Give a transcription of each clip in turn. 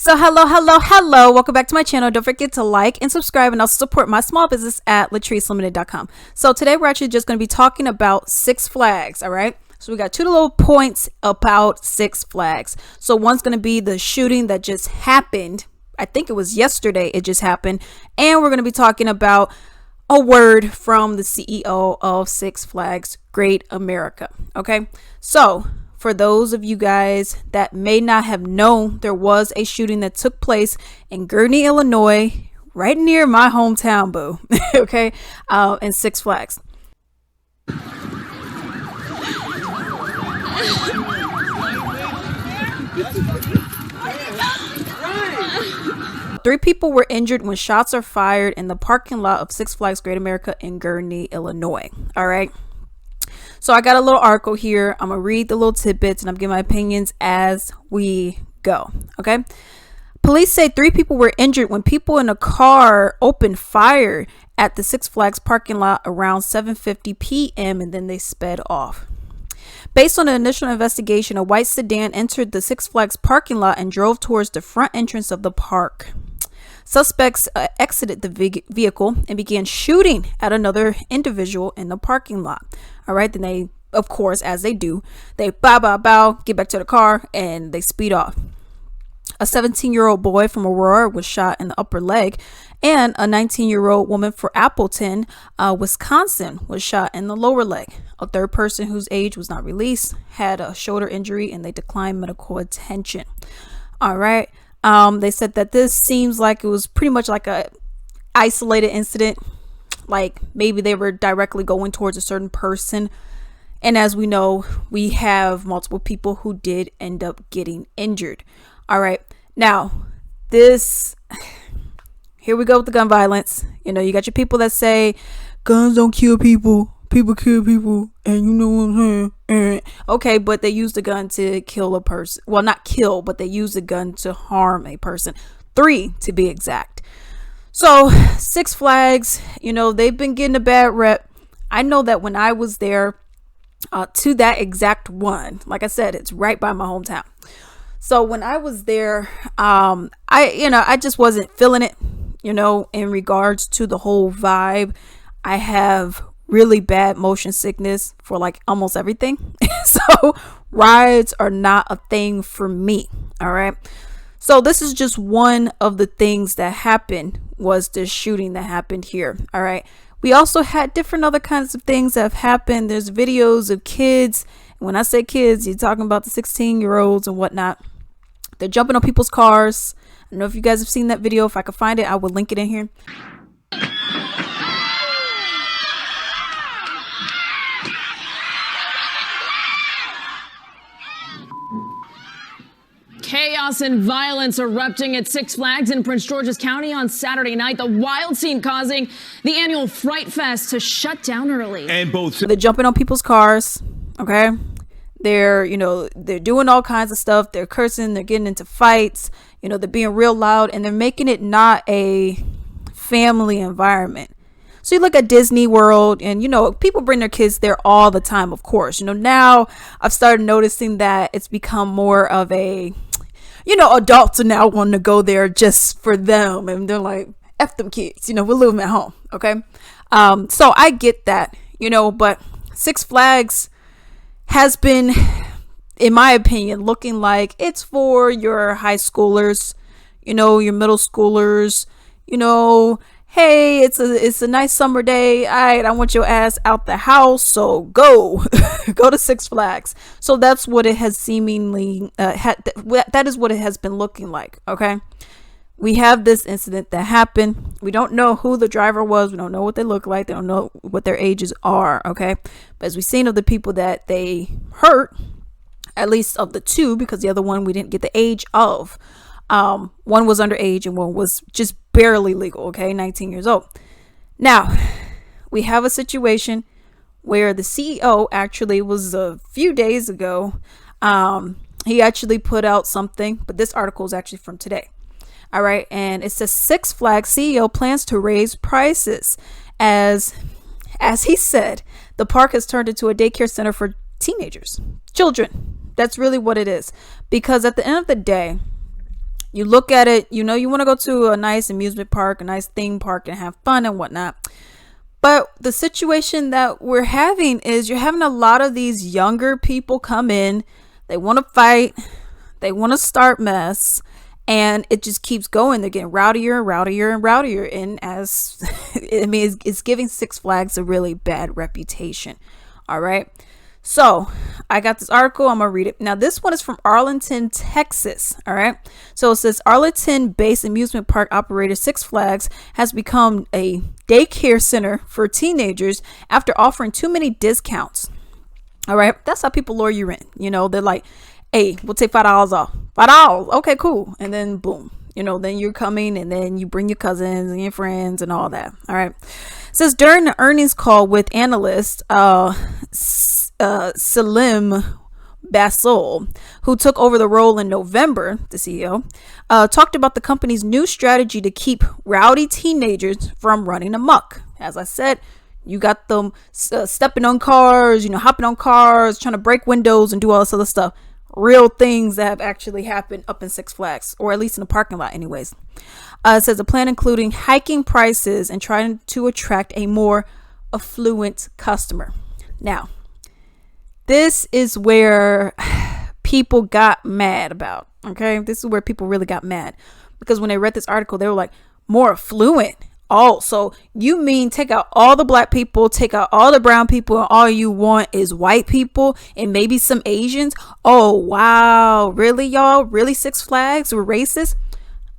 So hello. Welcome back to my channel. Don't forget to like and subscribe and also support my small business at latricelimited.com. So today we're actually just going to be talking about Six Flags. All right. So we got two little points about Six Flags. So one's going to be the shooting that just happened. I think it was yesterday. It just happened. And we're going to be talking about a word from the CEO of Six Flags Great America. Okay. So for those of you guys that may not have known, there was a shooting that took place in Gurnee, Illinois, right near my hometown, boo. Okay, in Six Flags. Three people were injured when shots are fired in the parking lot of Six Flags Great America in Gurnee, Illinois. All right. So I got a little article here. I'm going to read the little tidbits and I'm giving my opinions as we go. Okay. Police say three people were injured when people in a car opened fire at the Six Flags parking lot around 7:50 p.m. and then they sped off. Based on an initial investigation, a white sedan entered the Six Flags parking lot and drove towards the front entrance of the park. Suspects exited the vehicle and began shooting at another individual in the parking lot. All right. Then they, of course, as they do, they bow, get back to the car and they speed off. A 17-year-old boy from Aurora was shot in the upper leg, and a 19-year-old woman from Appleton, Wisconsin, was shot in the lower leg. A third person whose age was not released had a shoulder injury and they declined medical attention. All right. They said that this seems like it was pretty much like a isolated incident. Like maybe they were directly going towards a certain person. And as we know, we have multiple people who did end up getting injured. All right. Now, here we go with the gun violence. You know, you got your people that say guns don't kill people. People kill people. And you know what I'm saying? Okay, but they use the gun to kill a person. Well, not kill, but they use the gun to harm a person. 3 to be exact. So Six Flags, you know, they've been getting a bad rep. I know that when I was there to that exact one, like I said, it's right by my hometown. So when I was there, I just wasn't feeling it, you know, in regards to the whole vibe. I have really bad motion sickness for like almost everything. So rides are not a thing for me. All right. So this is just one of the things that happened, was this shooting that happened here. All right. We also had different other kinds of things that have happened. There's videos of kids. When I say kids, you're talking about the 16-year-olds and whatnot. They're jumping on people's cars. I don't know if you guys have seen that video. If I could find it, I will link it in here. Chaos and violence erupting at Six Flags in Prince George's County on Saturday night. The wild scene causing the annual Fright Fest to shut down early. And they're jumping on people's cars. Okay. They're doing all kinds of stuff. They're cursing. They're getting into fights. You know, they're being real loud and they're making it not a family environment. So you look at Disney World and, you know, people bring their kids there all the time, of course. You know, now I've started noticing that it's become more of a, you know, adults are now wanting to go there just for them. And they're like, F them kids, you know, we'll leave them at home. Okay. So I get that, you know, but Six Flags has been, in my opinion, looking like it's for your high schoolers, you know, your middle schoolers, you know. Hey, it's a nice summer day. All right, I want your ass out the house, so go to Six Flags. So that's what it has seemingly that is what it has been looking like. Okay, we have this incident that happened. We don't know who the driver was. We don't know what they look like. They don't know what their ages are. Okay, but as we've seen of the people that they hurt, at least of the two, because the other one we didn't get the age of. One was underage and one was just barely legal. Okay, 19 years old. Now we have a situation where the CEO actually was a few days ago. He actually put out something, but this article is actually from today. All right. And it says Six Flags CEO plans to raise prices as he said, the park has turned into a daycare center for children. That's really what it is. Because at the end of the day, You look at it, you know, you want to go to a nice amusement park, a nice theme park, and have fun and whatnot. But the situation that we're having is you're having a lot of these younger people come in. They want to fight. They want to start mess. And it just keeps going. They're getting rowdier and rowdier and rowdier. And as I mean, it's giving Six Flags a really bad reputation. All right. So I got this article. I'm going to read it. Now, this one is from Arlington, Texas. All right. So it says Arlington based amusement park operator Six Flags has become a daycare center for teenagers after offering too many discounts. All right. That's how people lure you in. You know, they're like, hey, we'll take $5 off. $5. Okay, cool. And then boom. You know, then you're coming and then you bring your cousins and your friends and all that. All right. It says during the earnings call with analyst Salim Basol, who took over the role in November, the CEO, talked about the company's new strategy to keep rowdy teenagers from running amok. As I said, you got them stepping on cars, you know, hopping on cars, trying to break windows and do all this other stuff. Real things that have actually happened up in Six Flags, or at least in the parking lot anyways. It says a plan including hiking prices and trying to attract a more affluent customer. Now, this is where people got mad about. Okay, this is where people really got mad, because when they read this article, they were like, more affluent. Oh, so you mean take out all the black people, take out all the brown people, and all you want is white people and maybe some Asians? Oh, wow. Really, y'all? Really, Six Flags were racist?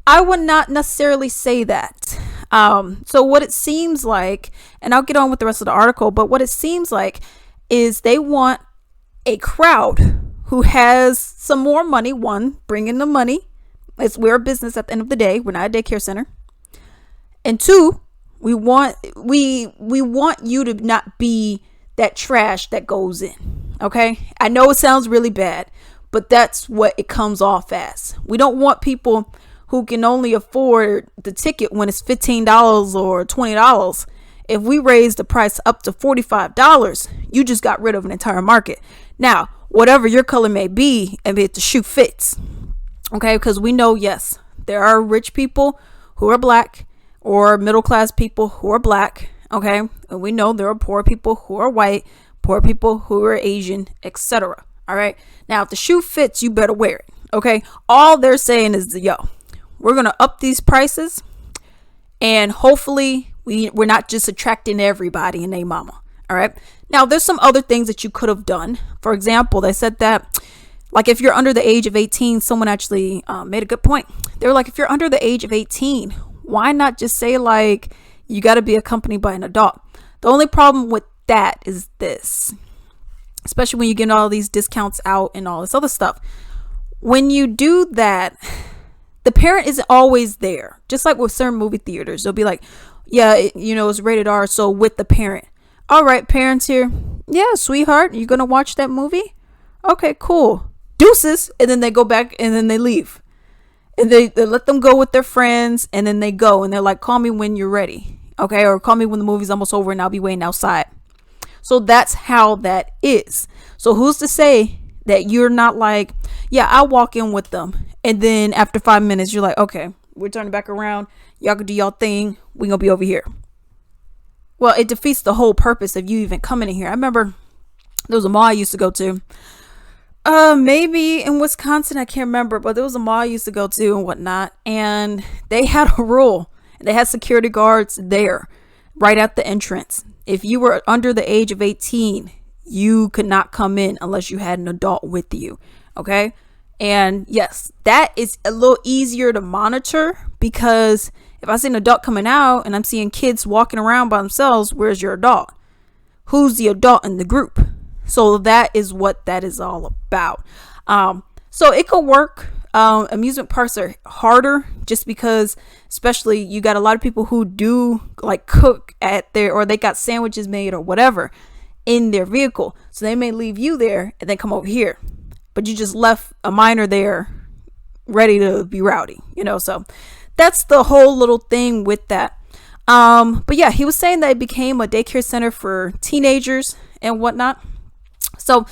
I would not necessarily say that. So what it seems like, and I'll get on with the rest of the article, but what it seems like is they want a crowd who has some more money. One, bring in the money. We're a business at the end of the day. We're not a daycare center. And two, we want you to not be that trash that goes in. Okay? I know it sounds really bad, but that's what it comes off as. We don't want people who can only afford the ticket when it's $15 or $20. If we raise the price up to $45, you just got rid of an entire market. Now, whatever your color may be, and if the shoe fits. Okay? Because we know, yes, there are rich people who are black, or middle class people who are black. Okay, and we know there are poor people who are white, poor people who are Asian, etc. All right, now if the shoe fits, you better wear it. Okay, all they're saying is, yo, we're gonna up these prices, and hopefully we're not just attracting everybody and their mama. All right, now there's some other things that you could have done. For example, they said that, like, if you're under the age of 18, someone actually made a good point. They were like, if you're under the age of 18, why not just say, like, you got to be accompanied by an adult? The only problem with that is this, especially when you get all these discounts out and all this other stuff. When you do that, the parent isn't always there. Just like with certain movie theaters, they'll be like, yeah, it's rated R, so with the parent. All right, parents here. Yeah, sweetheart, you going to watch that movie? Okay, cool. Deuces. And then they go back and then they leave. And they let them go with their friends, and then they go and they're like, call me when you're ready. Okay. Or call me when the movie's almost over and I'll be waiting outside. So that's how that is. So who's to say that you're not like, yeah, I'll walk in with them. And then after 5 minutes, you're like, okay, we're turning back around. Y'all can do y'all thing. We're going to be over here. Well, it defeats the whole purpose of you even coming in here. I remember there was a mall I used to go to. Maybe in Wisconsin, I can't remember, but there was a mall I used to go to and whatnot, and they had a rule. They had security guards there, right at the entrance. If you were under the age of 18, you could not come in unless you had an adult with you. Okay, and yes, that is a little easier to monitor, because if I see an adult coming out and I'm seeing kids walking around by themselves, where's your adult? Who's the adult in the group? So that is what that is all about. So it could work. Amusement parks are harder just because, especially, you got a lot of people who do like cook at their, or they got sandwiches made or whatever in their vehicle. So they may leave you there and then come over here, but you just left a minor there ready to be rowdy, so that's the whole little thing with that. But yeah, he was saying that it became a daycare center for teenagers and whatnot. So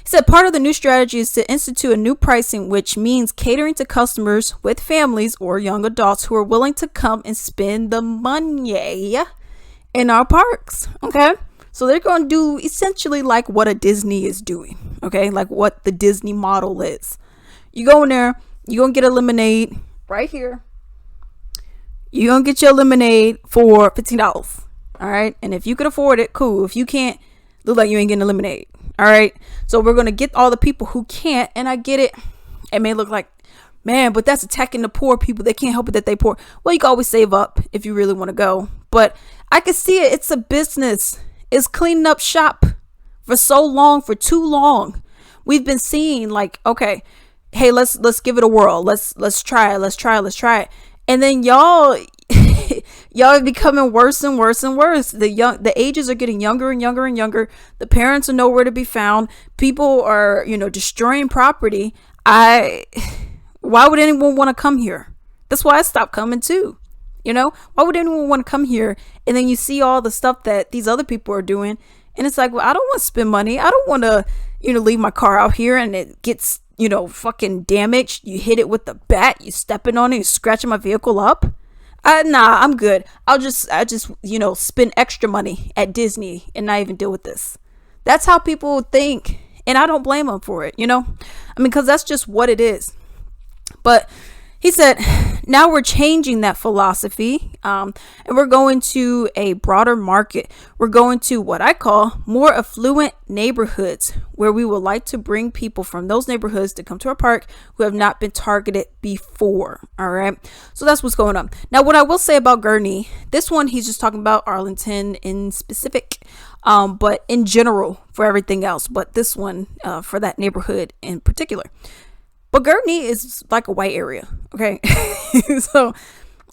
He said part of the new strategy is to institute a new pricing, which means catering to customers with families or young adults who are willing to come and spend the money in our parks. Okay. So they're going to do essentially like what a Disney is doing. Okay. Like what the Disney model is. You go in there, you're going to get a lemonade right here. You're going to get your lemonade for $15. All right. And if you can afford it, cool. If you can't, look like you ain't getting a lemonade. All right. So we're going to get all the people who can't. And I get it. It may look like, man, but that's attacking the poor people. They can't help it that they poor. Well, you can always save up if you really want to go. But I can see it. It's a business. It's cleaning up shop for so long, for too long. We've been seeing like, okay, hey, let's give it a whirl. Let's try it. And then y'all are becoming worse and worse and worse. The ages are getting younger and younger and younger. The parents are nowhere to be found. People are, destroying property. Why would anyone want to come here? That's why I stopped coming too. Why would anyone want to come here? And then you see all the stuff that these other people are doing. And it's like, well, I don't want to spend money. I don't want to, leave my car out here and it gets, fucking damaged. You hit it with the bat, you stepping on it, you scratching my vehicle up. Nah, I'm good. I just, spend extra money at Disney and not even deal with this. That's how people think. And I don't blame them for it, because that's just what it is. But he said, now we're changing that philosophy, and we're going to a broader market. We're going to what I call more affluent neighborhoods, where we would like to bring people from those neighborhoods to come to our park who have not been targeted before. All right. So that's what's going on. Now, what I will say about Gurnee, this one, he's just talking about Arlington in specific, but in general for everything else. But this one, for that neighborhood in particular. But Gurnee is like a white area, okay? So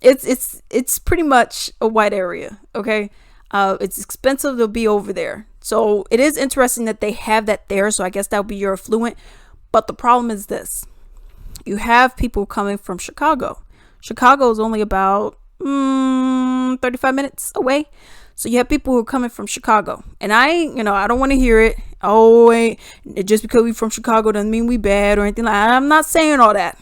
it's pretty much a white area, okay? It's expensive to be over there. So it is interesting that they have that there. So I guess that would be your affluent. But the problem is this. You have people coming from Chicago. Chicago is only about 35 minutes away. So you have people who are coming from Chicago. And I don't want to hear it. Oh, wait, just because we from Chicago doesn't mean we bad or anything like that. I'm not saying all that.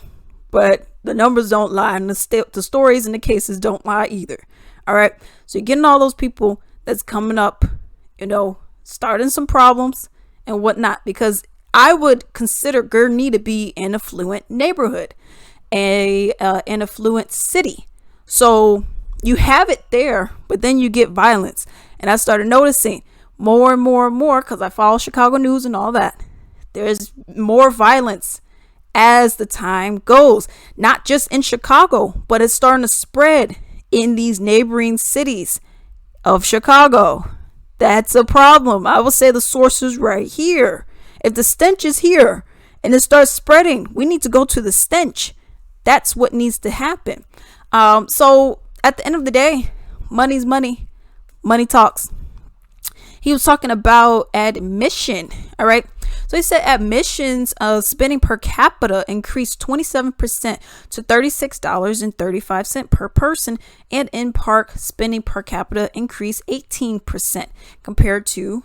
But the numbers don't lie. And the stories and the cases don't lie either. All right. So you're getting all those people that's coming up, starting some problems and whatnot. Because I would consider Gurnee to be an affluent neighborhood, an affluent city. So you have it there, but then you get violence. And I started noticing more and more and more, because I follow Chicago news and all that. There's more violence as the time goes, not just in Chicago, but it's starting to spread in these neighboring cities of Chicago. That's a problem. I will say the source is right here. If the stench is here and it starts spreading, we need to go to the stench. That's what needs to happen. So at the end of the day, money's money. Money talks. He was talking about admission. All right. So he said admissions spending per capita increased 27% to $36.35 per person, and in-park spending per capita increased 18% compared to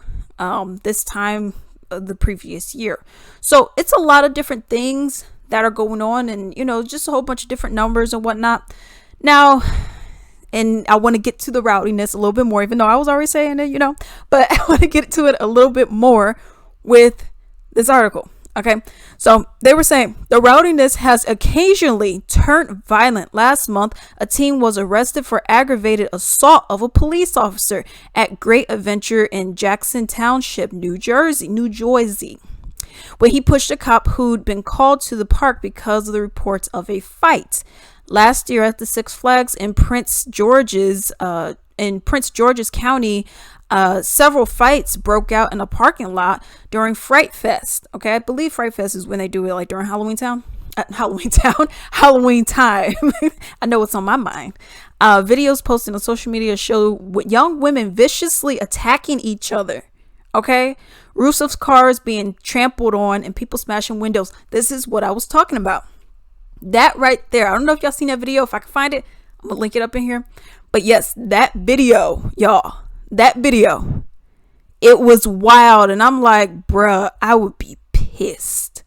this time of the previous year. So it's a lot of different things that are going on, and just a whole bunch of different numbers and whatnot. Now, and I want to get to the rowdiness a little bit more, even though I was already saying it, but I want to get to it a little bit more with this article. Okay. So they were saying the rowdiness has occasionally turned violent. Last month, a teen was arrested for aggravated assault of a police officer at Great Adventure in Jackson Township, New Jersey, when he pushed a cop who'd been called to the park because of the reports of a fight. Last year at the Six Flags in Prince George's County, several fights broke out in a parking lot during Fright Fest. Okay, I believe Fright Fest is when they do it like during Halloween time. Halloween time. I know what's on my mind. Videos posted on social media show young women viciously attacking each other. Okay, roofs of cars being trampled on and people smashing windows. This is what I was talking about. That right there. I don't know if y'all seen that video. If I can find it, I'm gonna link it up in here. But yes, that video, y'all, it was wild. And I'm like, bruh, I would be pissed.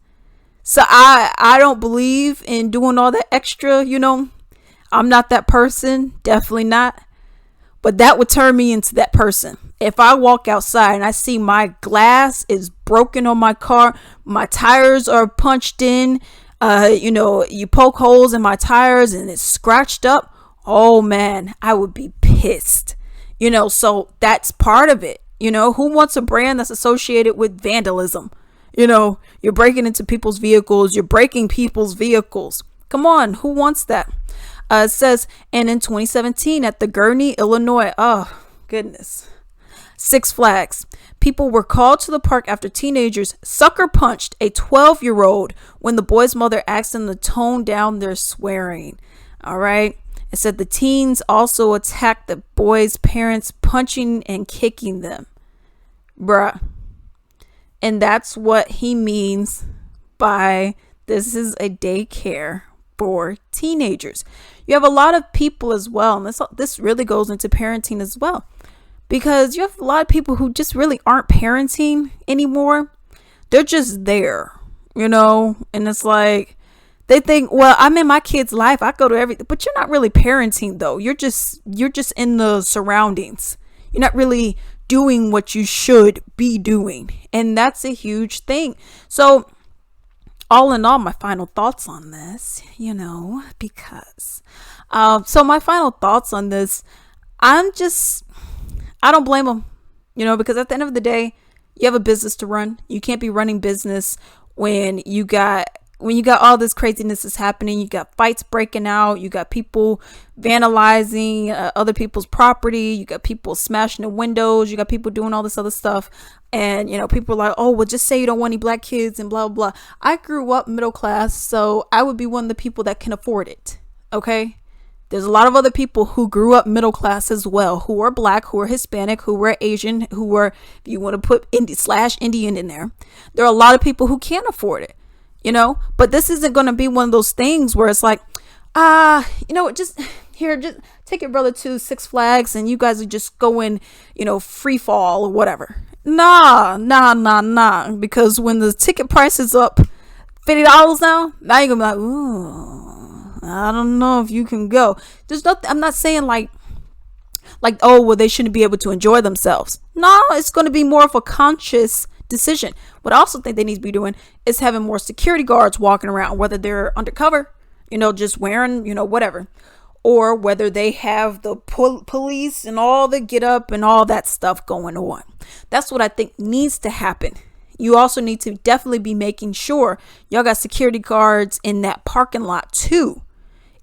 So I don't believe in doing all that extra, I'm not that person, definitely not. But that would turn me into that person. If I walk outside and I see my glass is broken on my car, my tires are punched in, you poke holes in my tires and it's scratched up, oh man, I would be pissed. So that's part of it. Who wants a brand that's associated with vandalism? You're breaking into people's vehicles, you're breaking people's vehicles. Come on, who wants that? It says, and in 2017 at the Gurnee, Illinois, oh goodness, Six Flags, people were called to the park after teenagers sucker punched a 12-year-old when the boy's mother asked them to tone down their swearing. All right. It said the teens also attacked the boys' parents, punching and kicking them. Bruh. And that's what he means by this is a daycare for teenagers. You have a lot of people as well, and this really goes into parenting as well, because you have a lot of people who just really aren't parenting anymore. They're just there, and it's like they think, well, I'm in my kid's life, I go to everything, but you're not really parenting though. You're just in the surroundings. You're not really doing what you should be doing, and that's a huge thing. So all in all, my final thoughts on this, because so my final thoughts on this, I don't blame them, because at the end of the day, you have a business to run. You can't be running business when you got all this craziness is happening. You got fights breaking out. You got people vandalizing other people's property. You got people smashing the windows. You got people doing all this other stuff. And, people are like, oh, well, just say you don't want any black kids and blah, blah, blah. I grew up middle class, so I would be one of the people that can afford it. Okay. There's a lot of other people who grew up middle class as well, who are black, who are Hispanic, who are Asian, who are, if you want to put Indian in there. There are a lot of people who can't afford it. But this isn't going to be one of those things where it's like, just take your brother to Six Flags and you guys are just going, free fall or whatever. Nah. Because when the ticket price is up $50 now you're going to be like, ooh, I don't know if you can go. There's nothing, I'm not saying like, oh, well, they shouldn't be able to enjoy themselves. No, it's going to be more of a conscious decision. What I also think they need to be doing is having more security guards walking around, whether they're undercover, just wearing, whatever, or whether they have the police and all the get up and all that stuff going on. That's what I think needs to happen. You also need to definitely be making sure y'all got security guards in that parking lot too.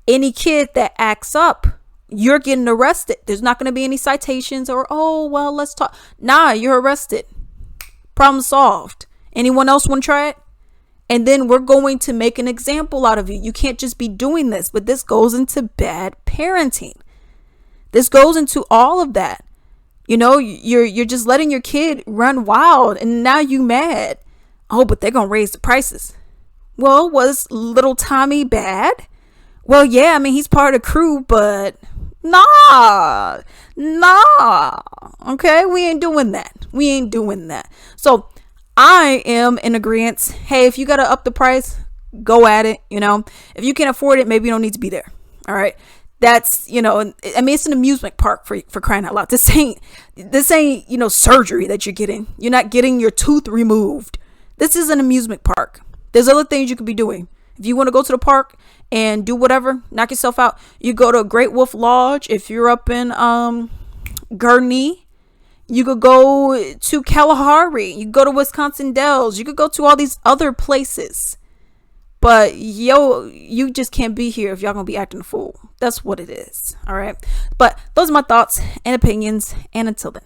Any kid that acts up, you're getting arrested. There's not going to be any citations or, oh, well, let's talk. Nah, you're arrested. Problem solved. Anyone else want to try it? And then we're going to make an example out of you. You can't just be doing this, but this goes into bad parenting. This goes into all of that. You're just letting your kid run wild and now you mad. Oh, but they're going to raise the prices. Well, was little Tommy bad? Well, yeah, I mean, he's part of the crew, but nah. Okay, we ain't doing that. So I am in agreement. Hey, if you got to up the price, go at it. If you can't afford it, maybe you don't need to be there. All right. That's, I mean, it's an amusement park for crying out loud. This ain't, surgery that you're getting. You're not getting your tooth removed. This is an amusement park. There's other things you could be doing. If you want to go to the park and do whatever, knock yourself out, you go to Great Wolf Lodge. If you're up in Gurnee, you could go to Kalahari. You could go to Wisconsin Dells. You could go to all these other places. But you just can't be here if y'all gonna be acting a fool. That's what it is. All right. But those are my thoughts and opinions. And until then.